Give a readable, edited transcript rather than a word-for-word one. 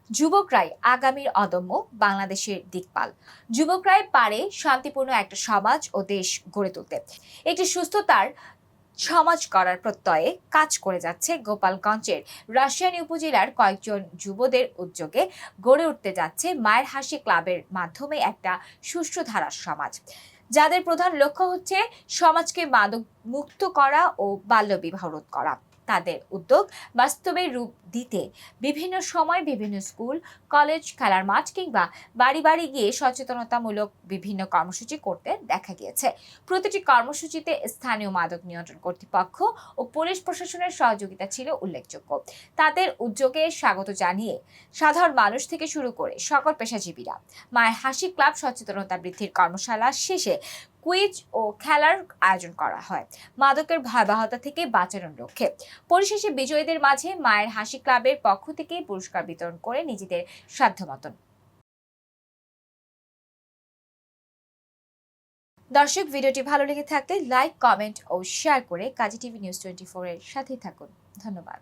যুবকরাই আগামীর অদম্য বাংলাদেশের দিকপাল। যুবকরাই পারে শান্তিপূর্ণ একটা সমাজ ও দেশ গড়ে তুলতে। একটি সুস্থতার সমাজ করার প্রত্যয়ে কাজ করে যাচ্ছে গোপালগঞ্জের রাশিয়ানী উপজেলার কয়েকজন যুবদের উদ্যোগে গড়ে উঠতে যাচ্ছে মায়ের হাসি ক্লাবের মাধ্যমে একটা সুষ্ঠু ধারার সমাজ, যাদের প্রধান লক্ষ্য হচ্ছে সমাজকে মাদক মুক্ত করা ও বাল্যবিবাহ রোধ করা। তাদের উদ্যোগ বাস্তবে রূপ দিতে বিভিন্ন সময় বিভিন্ন স্কুল, কলেজ, খেলার মাঠ কিংবা বাড়ি বাড়ি গিয়ে সচেতনতামূলক বিভিন্ন কর্মসূচি করতে দেখা গিয়েছে। প্রতিটি কর্মসূচিতে স্থানীয় মাদক নিয়ন্ত্রণ কর্তৃপক্ষ ও পুলিশ প্রশাসনের সহযোগিতা ছিল উল্লেখযোগ্য। তাদের উদ্যোগে স্বাগত জানিয়ে সাধারণ মানুষ থেকে শুরু করে সকল পেশাজীবীরা মায়ের হাসি ক্লাব সচেতনতা বৃদ্ধির কর্মশালা শেষে কুইজ ও খেলার আয়োজন করা হয় মাদকের ভয়াবহতা থেকে বাঁচানোর লক্ষ্যে। পরিশেষে বিজয়ীদের মাঝে মায়ের হাসি ক্লাবের পক্ষ থেকে পুরস্কার বিতরণ করে নিজেদের সাধ্যমতন। দর্শক, ভিডিওটি ভালো লেগে থাকলে লাইক, কমেন্ট ও শেয়ার করে কাজী টিভি নিউজ 24 এর সাথেই থাকুন। ধন্যবাদ।